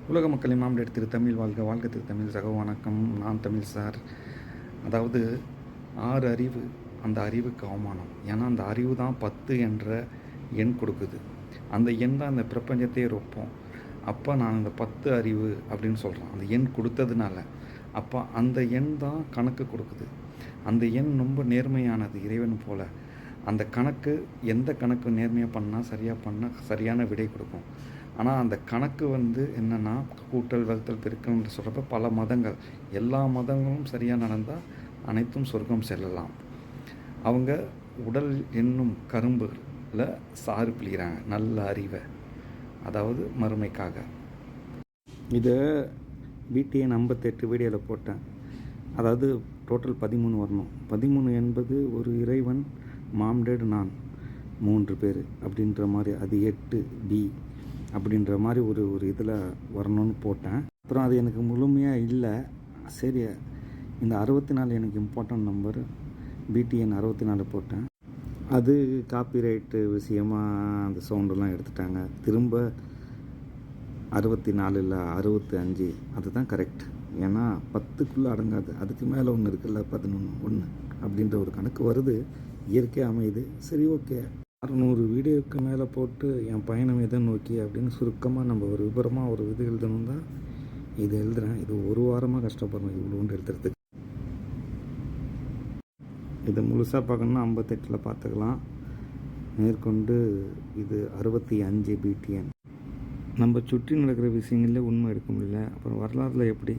உலக மக்களின் மாமலர் திரு தமிழ் வாழ்க, வாழ்க திரு தமிழ். சக வணக்கம். நான் தமிழ் சார். அதாவது 6 அறிவு, அந்த அறிவுக்கு அவமானம். ஏன்னா அந்த அறிவு தான் 10 என்ற எண் கொடுக்குது. அந்த எண் தான் அந்த பிரபஞ்சத்தையே ரொப்போம். அப்போ நான் அந்த 10 அறிவு அப்படின்னு சொல்கிறேன், அந்த எண் கொடுத்ததுனால. அப்போ அந்த எண் தான் கணக்கு கொடுக்குது. அந்த எண் ரொம்ப நேர்மையானது, இறைவன் போல். அந்த கணக்கு, எந்த கணக்கு நேர்மையாக பண்ணால் சரியாக பண்ணால் சரியான விடை கொடுக்கும். ஆனால் அந்த கணக்கு என்னென்னா, கூட்டல் வகுத்தல் பெருக்கல்னு சொல்கிறப்ப பல மதங்கள், எல்லா மதங்களும் சரியாக நடந்தால் அனைத்தும் சொர்க்கம் செல்லலாம். அவங்க உடல் என்னும் கரும்புல சாறு பிழிகிறாங்க நல்ல அறிவை, அதாவது மறுமைக்காக. இதை BTN 58 வீடியோவில் போட்டேன். அதாவது டோட்டல் 13 வரணும். 13 என்பது ஒரு இறைவன், மாம்டேடு, நான் 3 பேர் அப்படின்ற மாதிரி. அது 8B அப்படின்ற மாதிரி ஒரு இதில் வரணும்னு போட்டேன். அப்புறம் அது எனக்கு முழுமையாக இல்லை. சரி, இந்த 64 எனக்கு இம்பார்ட்டன்ட் நம்பர், BTN 64 போட்டேன். அது காப்பிரைட்டு விஷயமாக அந்த சவுண்டெல்லாம் எடுத்துட்டாங்க. திரும்ப 64 இல்லை 65, அதுதான் கரெக்ட். ஏன்னா 10க்குள்ளே அடங்காது, அதுக்கு மேலே ஒன்று இருக்குல்ல, 11 அப்படின்ற ஒரு கணக்கு வருது, இயற்கையாக அமையுது. சரி, ஓகே. 600 வீடியோவுக்கு மேலே போட்டு என் பயணம் எதை நோக்கி அப்படின்னு சுருக்கமாக நம்ம ஒரு விபரமாக ஒரு இது எழுதணும் தான் இது எழுதுகிறேன். இது ஒரு வாரமாக கஷ்டப்படுறேன் இவ்வளோண்டு எழுதுறதுக்கு. இதை முழுசாக பார்க்கணுன்னா 58 பார்த்துக்கலாம். மேற்கொண்டு இது 65 BTN. நம்ம சுற்றி நடக்கிற விஷயங்களே உண்மை எடுக்க முடியல. அப்புறம் வரலாறுல எப்படி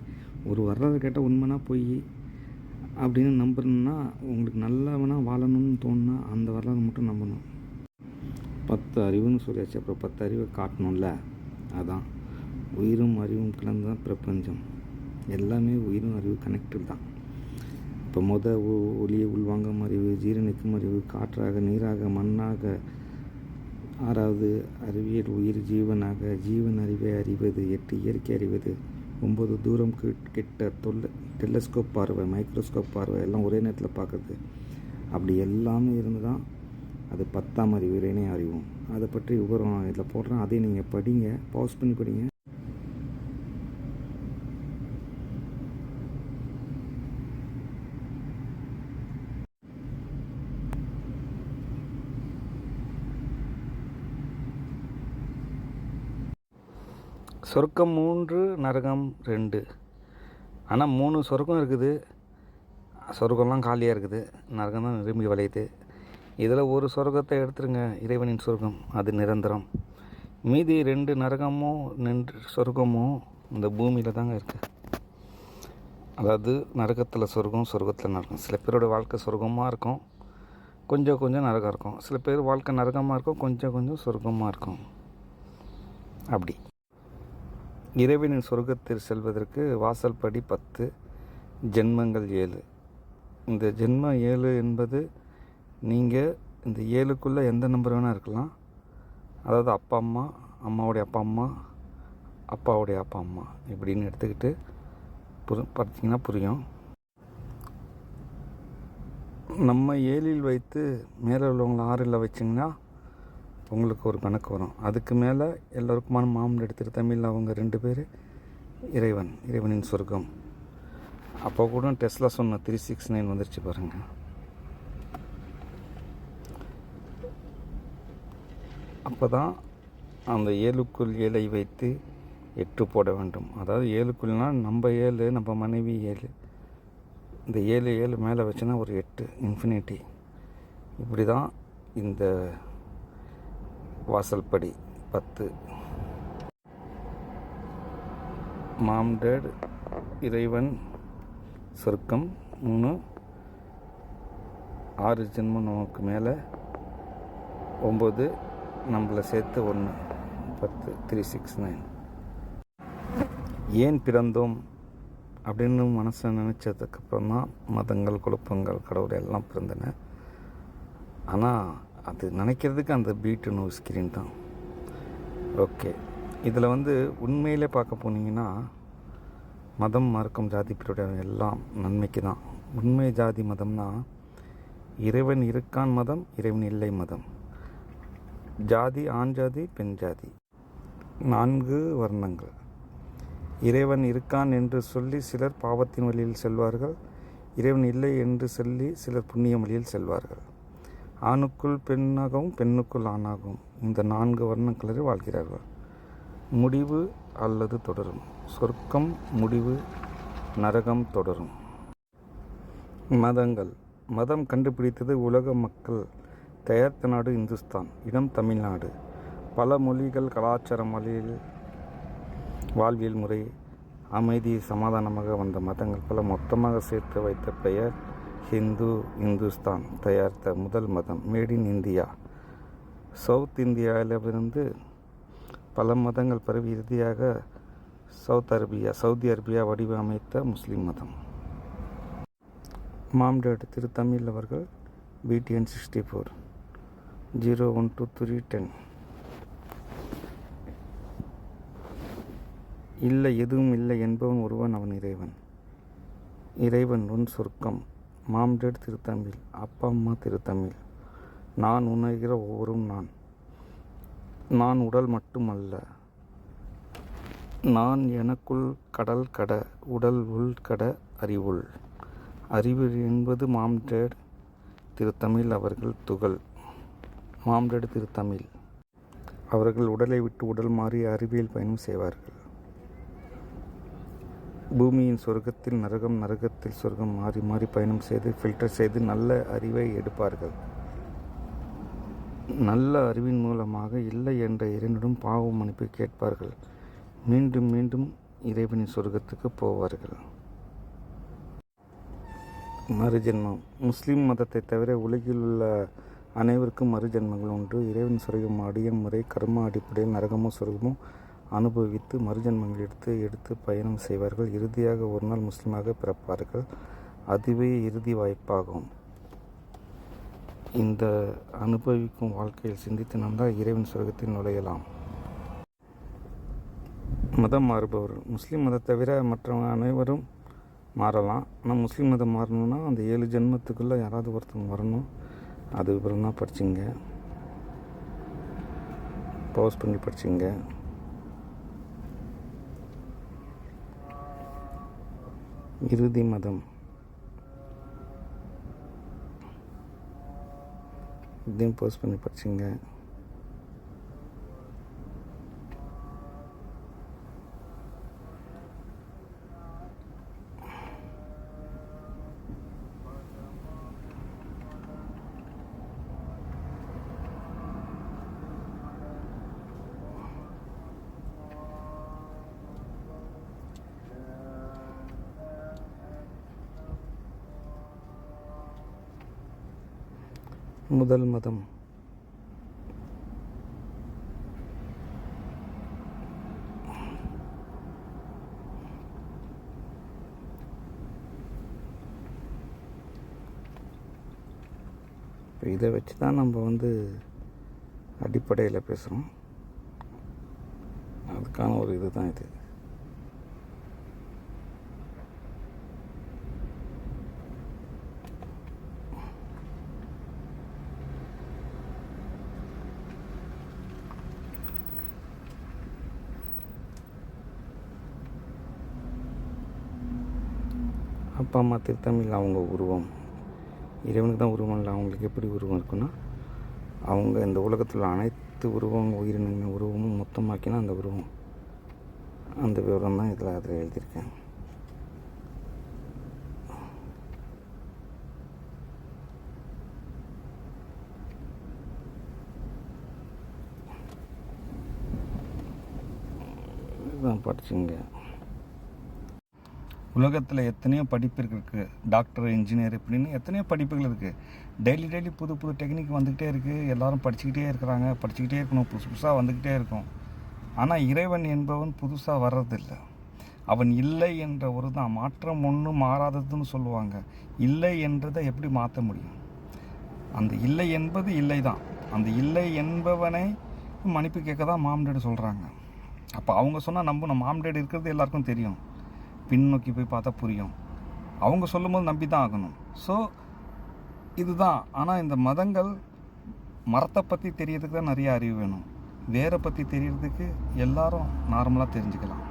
ஒரு வரலாறு கேட்டால் உண்மைனா பொய் அப்படின்னு நம்பணுன்னா, உங்களுக்கு நல்லவனா வாழணும்னு தோணுன்னா அந்த வரலாறு மட்டும் நம்பணும். 10 அறிவுன்னு சொல்லியாச்சு, அப்புறம் 10 அறிவை காட்டணும்ல. அதான் உயிரும் அறிவும் கலந்து தான் பிரபஞ்சம். எல்லாமே உயிரும் அறிவு கனெக்டட் தான். இப்போ ஒளியை உள்வாங்கும் அறிவு, ஜீரணிக்கும் அறிவு, காற்றாக, நீராக, மண்ணாக. 6வது அறிவியல் உயிர் ஜீவனாக, ஜீவன் அறிவை அறிவது. 8 இயற்கை அறிவது. 9 தூரம் கிட்ட டெலஸ்கோப் பார்வை, மைக்ரோஸ்கோப் பார்வை, எல்லாம் ஒரே நேரத்தில் பார்க்குறது. அப்படி எல்லாமே இருந்து தான் அது 10ஆம் அறிவு, இறைவனை அறிவோம். அதை பற்றி விவரம் இதில் போடுறேன், அதையும் நீங்கள் படிங்க, பாஸ் பண்ணி படிங்க. சொர்க்கம் 3, நரகம் 2. ஆனால் 3 சொர்க்கம் இருக்குது. சொர்க்கம்லாம் காலியாக இருக்குது, நரகம் தான் நிரம்பி வளையுது. இதில் ஒரு சொர்க்கத்தை எடுத்துருங்க, இறைவனின் சொர்க்கம், அது நிரந்தரம். மீதி 2 நரகமும் சொர்க்கமும் இந்த பூமியில் தாங்க இருக்குது. அதாவது நரகத்தில் சொர்க்கம், சொர்க்கத்தில் நரகம். சில பேரோட வாழ்க்கை சொர்க்கமாக இருக்கும், கொஞ்சம் கொஞ்சம் நரகம் இருக்கும். சில பேர் வாழ்க்கை நரகமாக இருக்கும், கொஞ்சம் கொஞ்சம் சொர்க்கமாக இருக்கும். அப்படி இறைவனின் சொர்க்கத்தில் செல்வதற்கு வாசல் படி 10, ஜென்மங்கள் 7. இந்த ஜென்மம் 7 என்பது நீங்கள் இந்த 7க்குள்ளே எந்த நம்பர் வேணால் இருக்கலாம். அதாவது அப்பா அம்மா, அம்மாவுடைய அப்பா அம்மா, அப்பாவுடைய அப்பா அம்மா இப்படின்னு எடுத்துக்கிட்டு பார்த்தீங்கன்னா புரியும். நம்ம 7ல் வைத்து மேலே உள்ளவங்களை 6ல் வச்சிங்கன்னா உங்களுக்கு ஒரு கணக்கு வரும். அதுக்கு மேலே எல்லோருக்குமான மாமன் எடுத்துகிட்டு தமிழில் அவங்க 2 பேர் இறைவனின் சொர்க்கம். அப்போ கூட டெஸ்லா சொன்ன 369 வந்துருச்சு பாருங்கள். அப்போ தான் அந்த 7க்குள் 7ஐ வைத்து 8 போட வேண்டும். அதாவது 7க்குள்னால் நம்ம 7, நம்ம மனைவி 7, இந்த 7 மேலே வச்சுன்னா ஒரு 8, இன்ஃபினிட்டி. இப்படி தான் இந்த வாசல்படி 10. மாம்டேட், இறைவன், சொர்க்கம் 3, 6 ஜென்மம் நமக்கு மேலே, 9 நம்மளை சேர்த்து 1, 10, 369. ஏன் பிறந்தோம் அப்படின்னு மனசை நினச்சதுக்கப்புறம் தான் மதங்கள், குழப்பங்கள், கடவுள் எல்லாம் பிறந்தன. ஆனால் அது நினைக்கிறதுக்கு அந்த பீட்டுன்னு ஒரு ஸ்க்ரீன் தான். ஓகே, இதில் உண்மையிலே பார்க்க போனீங்கன்னா மதம், மார்க்கம், ஜாதி, பிரிவினை எல்லாம் நன்மைக்கு தான். உண்மை ஜாதி மதம்னா இறைவன் இருக்கான் மதம், இறைவன் இல்லை மதம். ஜாதி ஆண் ஜாதி, பெண் ஜாதி, 4 வர்ணங்கள். இறைவன் இருக்கான் என்று சொல்லி சிலர் பாவத்தின் வழியில் செல்வார்கள். இறைவன் இல்லை என்று சொல்லி சிலர் புண்ணிய வழியில் செல்வார்கள். ஆணுக்குள் பெண்ணாகவும் பெண்ணுக்குள் ஆணாகவும் இந்த 4 வர்ணங்களில் வாழ்கிறார்கள். முடிவு அல்லது தொடரும். சொர்க்கம் முடிவு, நரகம் தொடரும். மதங்கள். மதம் கண்டுபிடித்தது உலக மக்கள். தயாரித்த நாடு இந்துஸ்தான். இடம் தமிழ்நாடு. பல மொழிகள், கலாச்சாரம், வாழ்வியல் முறை, அமைதி, சமாதானமாக வந்த மதங்கள் பல மொத்தமாக சேர்த்து வைத்த பெயர் ஹிந்து. இந்துஸ்தான் தயாரித்த முதல் மதம். Made in India. சவுத் இந்தியாவிலிருந்து பல மதங்கள் பரவி இறுதியாக சவுதி அரேபியா வடிவமைத்த முஸ்லீம் மதம். மாம்டேட் திருத்தமிழ் அவர்கள் BTN 64 012310. இல்லை, எதுவும் இல்லை என்பவன் ஒருவன், அவன் இறைவன். இறைவன் உன் சொர்க்கம். மாம்டேட் திருத்தமிழ். அப்பா அம்மா திருத்தமிழ். நான் உணர்கிற ஒவ்வொரும் நான். நான் உடல் மட்டுமல்ல. நான் எனக்குள் கடல் கட, உடல் உள் கட, அறிவுள். அறிவு என்பது மாம்டேட் திருத்தமிழ் அவர்கள் துகள். மாம்டேட் திருத்தமிழ் அவர்கள் உடலை விட்டு உடல் மாறி அறிவியல் பயணம் செய்வார்கள். பூமியின் சொர்க்கத்தில் நரகம், நரகத்தில் சொர்க்கம் மாறி மாறி பயணம் செய்து ஃபில்டர் செய்து நல்ல அறிவை எடுப்பார்கள். நல்ல அறிவின் மூலமாக இல்லை என்ற இறைவனிடம் பாவ மன்னிப்பு கேட்பார்கள். மீண்டும் மீண்டும் இறைவனின் சொர்க்கத்துக்கு போவார்கள். மறுஜென்மம். முஸ்லீம் மதத்தை தவிர உலகில் உள்ள அனைவருக்கும் மறுஜென்மங்கள் உண்டு. இறைவன் சொர்க்கம் அடியன் முறை கர்ம அடிப்படையில் நரகமோ சொர்க்கமோ அனுபவித்து மறுஜென்மங்கள் எடுத்து பயணம் செய்வார்கள். இறுதியாக ஒரு நாள் முஸ்லீமாக பிறப்பார்கள். அதுவே இறுதி வாய்ப்பாகும். இந்த அனுபவிக்கும் வாழ்க்கையில் சிந்தித்து நடந்தால் இறைவன் சொர்க்கத்தில் நுழையலாம். மதம் மாறுபவர்கள். முஸ்லீம் மதத்தை தவிர மற்றவங்க அனைவரும் மாறலாம். ஆனால் முஸ்லீம் மதம் மாறணும்னா அந்த 7 ஜென்மத்துக்குள்ளே யாராவது ஒருத்தவங்க வரணும். அது விவரம் தான் படிச்சிங்க, பவுஸ் பண்ணி படிச்சிங்க. இறுதி மதம். இதையும் போஸ்ட் பண்ணி படிச்சிங்க. முதல் மதம். இதை வச்சு தான் நம்ம அடிப்படையில் பேசுகிறோம். அதுக்கான ஒரு இது தான் இது. அப்பா அம்மா திருத்தமிழ் அவங்க உருவம். இறைவனுக்கு தான் உருவம் இல்லை. அவங்களுக்கு எப்படி உருவம் இருக்குன்னா, அவங்க இந்த உலகத்தில் அனைத்து உருவம் உயிரினங்களின் உருவமும் மொத்தமாக்கினா அந்த உருவம். அந்த விவரம் தான் அதில் எழுதியிருக்கேன். இதுதான் படிச்சுங்க. உலகத்தில் எத்தனையோ படிப்பு இருக்குது. டாக்டர், இன்ஜினியர் இப்படின்னு எத்தனையோ படிப்புகள் இருக்குது. டெய்லி புது புது டெக்னிக் வந்துக்கிட்டே இருக்குது. எல்லோரும் படிச்சுக்கிட்டே இருக்கிறாங்க. படிச்சுக்கிட்டே இருக்கணும். புதுசாக வந்துக்கிட்டே இருக்கும். ஆனால் இறைவன் என்பவன் புதுசாக வர்றதில்லை. அவன் இல்லை என்ற ஒரு தான். மாற்றம் ஒன்றும் மாறாததுன்னு சொல்லுவாங்க. இல்லை என்றதை எப்படி மாற்ற முடியும்? அந்த இல்லை என்பது இல்லை தான். அந்த இல்லை என்பவனை மன்னிப்பு கேட்க தான் மாம்டேடு சொல்கிறாங்க. அப்போ அவங்க சொன்னால் நம்பணும். மாம்டேடு இருக்கிறது எல்லாருக்கும் தெரியும். பின்னோக்கி போய் பார்த்தா புரியும். அவங்க சொல்லும்போது நம்பி தான் ஆகணும். ஸோ இதுதான். ஆனால் இந்த மதங்கள் மரத்தை பற்றி தெரியறதுக்கு தான் நிறைய அறிவு வேணும். வேரை பற்றி தெரியறதுக்கு எல்லாரும் நார்மலாக தெரிஞ்சுக்கலாம்.